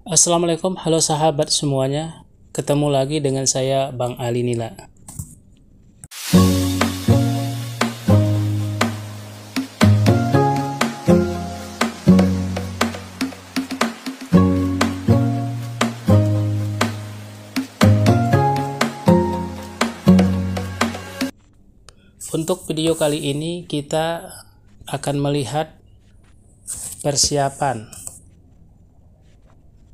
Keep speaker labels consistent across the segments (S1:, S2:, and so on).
S1: Assalamualaikum, halo sahabat semuanya. Ketemu lagi dengan saya Bang Ali Nila. Untuk video kali ini kita akan melihat persiapan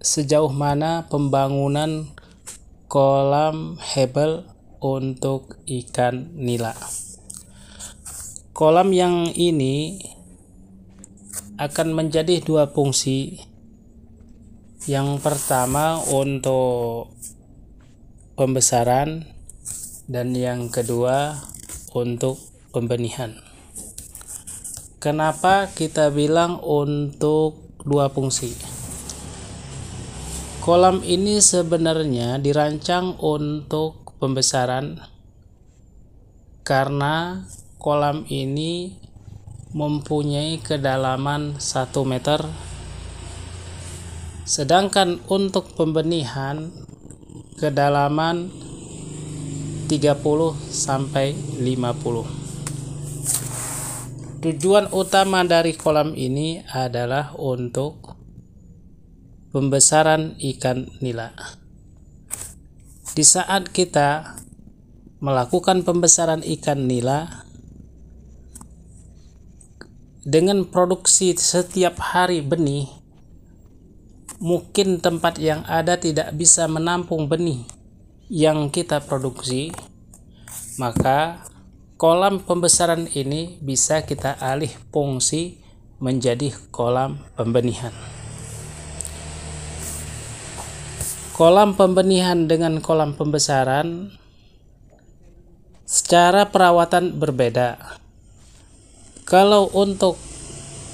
S1: sejauh mana pembangunan kolam hebel untuk ikan nila. Kolam yang ini akan menjadi dua fungsi. Yang pertama untuk pembesaran dan yang kedua untuk pembenihan. Kenapa kita bilang untuk dua fungsi? Kolam ini sebenarnya dirancang untuk pembesaran karena kolam ini mempunyai kedalaman 1 meter, sedangkan untuk pembenihan kedalaman 30 sampai 50. Tujuan utama dari kolam ini adalah untuk pembesaran ikan nila. Di saat kita melakukan pembesaran ikan nila dengan produksi setiap hari benih, mungkin tempat yang ada tidak bisa menampung benih yang kita produksi, maka kolam pembesaran ini bisa kita alih fungsi menjadi kolam pembenihan. Kolam pembenihan dengan kolam pembesaran secara perawatan berbeda. Kalau untuk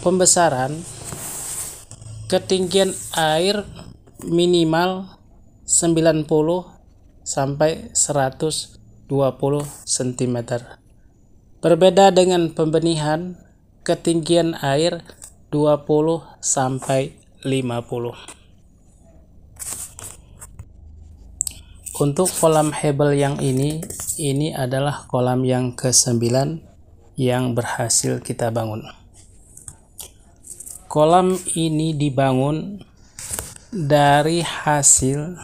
S1: pembesaran, ketinggian air minimal 90 sampai 120 cm. Berbeda dengan pembenihan, ketinggian air 20 sampai 50. Untuk kolam hebel yang ini adalah kolam yang ke-9 yang berhasil kita bangun. Kolam ini dibangun dari hasil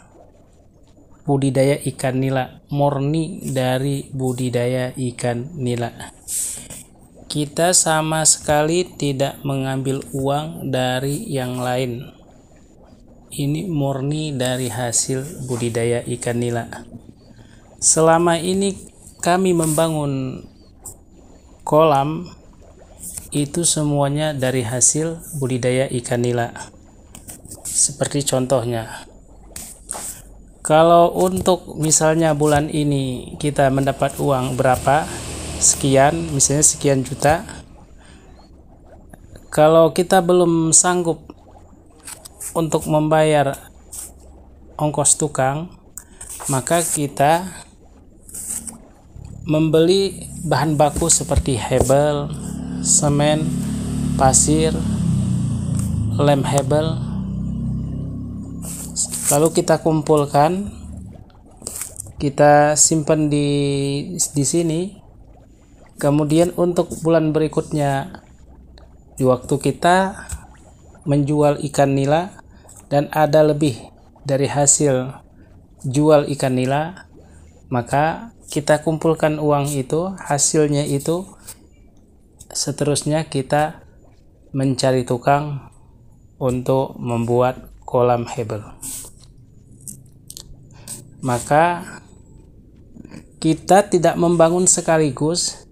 S1: budidaya ikan nila, murni dari budidaya ikan nila. Kita sama sekali tidak mengambil uang dari yang lain. Ini murni dari hasil budidaya ikan nila. Selama ini kami membangun kolam itu semuanya dari hasil budidaya ikan nila. Seperti contohnya, kalau untuk misalnya bulan ini kita mendapat uang berapa, sekian, misalnya sekian juta. Kalau kita belum sanggup untuk membayar ongkos tukang, maka kita membeli bahan baku seperti hebel, semen, pasir, lem hebel. Lalu kita kumpulkan, kita simpan di sini. Kemudian untuk bulan berikutnya, di waktu kita menjual ikan nila dan ada lebih dari hasil jual ikan nila, maka kita kumpulkan uang itu, hasilnya itu, seterusnya kita mencari tukang untuk membuat kolam hebel. Maka kita tidak membangun sekaligus,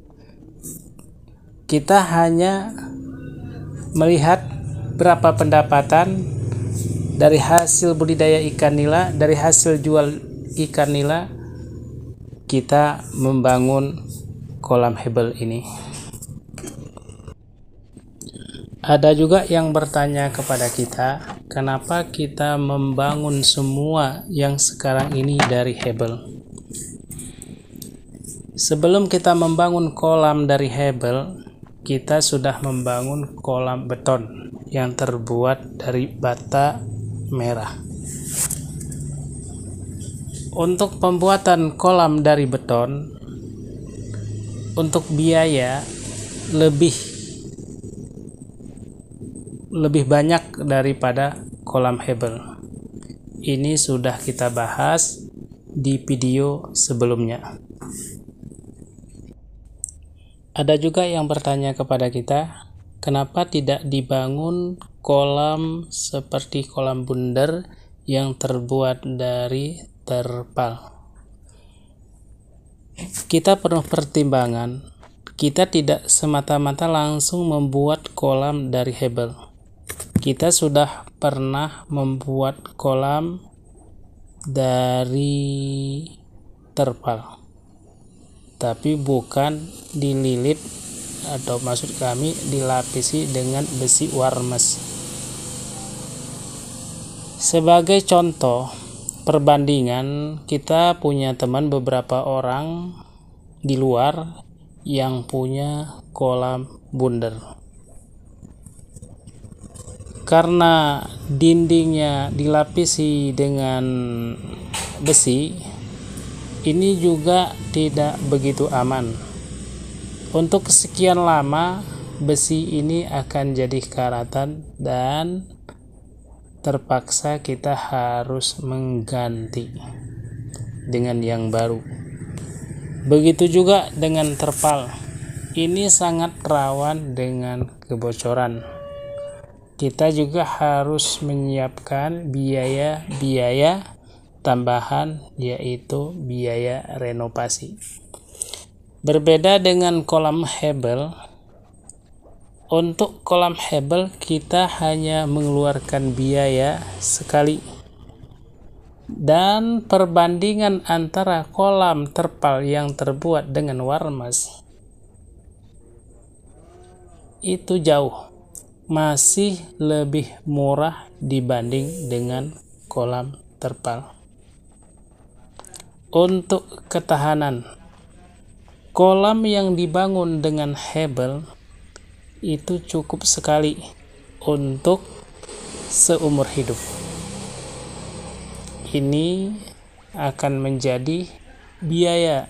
S1: kita hanya melihat berapa pendapatan dari hasil budidaya ikan nila, dari hasil jual ikan nila, kita membangun kolam hebel ini. Ada juga yang bertanya kepada kita, kenapa kita membangun semua yang sekarang ini dari hebel? Sebelum kita membangun kolam dari hebel, kita sudah membangun kolam beton yang terbuat dari bata merah. Untuk pembuatan kolam dari beton, untuk biaya lebih banyak daripada kolam hebel. Ini sudah kita bahas di video sebelumnya. Ada juga yang bertanya kepada kita, kenapa tidak dibangun kolam seperti kolam bundar yang terbuat dari terpal? Kita perlu pertimbangan, kita tidak semata-mata langsung membuat kolam dari hebel. Kita sudah pernah membuat kolam dari terpal, tapi bukan dililit, atau maksud kami dilapisi dengan besi warmes. Sebagai contoh perbandingan, kita punya teman beberapa orang di luar yang punya kolam bundar. Karena dindingnya dilapisi dengan besi, ini juga tidak begitu aman. Untuk sekian lama, besi ini akan jadi karatan dan terpaksa kita harus mengganti dengan yang baru. Begitu juga dengan terpal. Ini sangat rawan dengan kebocoran. Kita juga harus menyiapkan biaya tambahan, yaitu biaya renovasi. Berbeda dengan kolam hebel, untuk kolam hebel kita hanya mengeluarkan biaya sekali. Dan perbandingan antara kolam terpal yang terbuat dengan warmes itu jauh, masih lebih murah dibanding dengan kolam terpal. Untuk ketahanan, kolam yang dibangun dengan hebel itu cukup sekali untuk seumur hidup. Ini akan menjadi biaya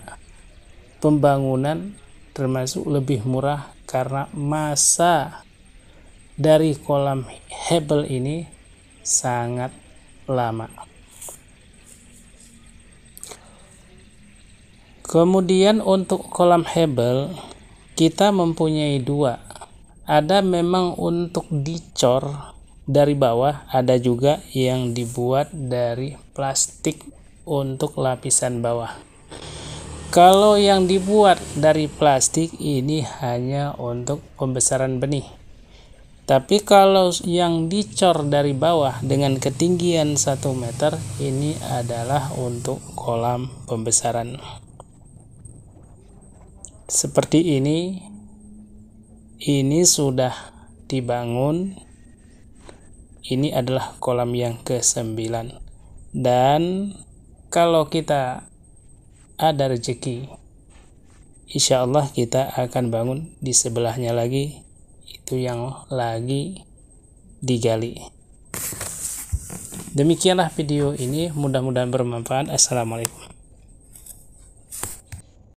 S1: pembangunan termasuk lebih murah karena masa dari kolam hebel ini sangat lama. Kemudian untuk kolam hebel kita mempunyai dua. Ada memang untuk dicor dari bawah, ada juga yang dibuat dari plastik untuk lapisan bawah. Kalau yang dibuat dari plastik ini hanya untuk pembesaran benih. Tapi kalau yang dicor dari bawah dengan ketinggian 1 meter, ini adalah untuk kolam pembesaran. Seperti ini sudah dibangun. Ini adalah kolam yang ke-9. Dan kalau kita ada rezeki, insya Allah kita akan bangun di sebelahnya lagi, itu yang lagi digali. Demikianlah video ini, mudah-mudahan bermanfaat. Assalamualaikum.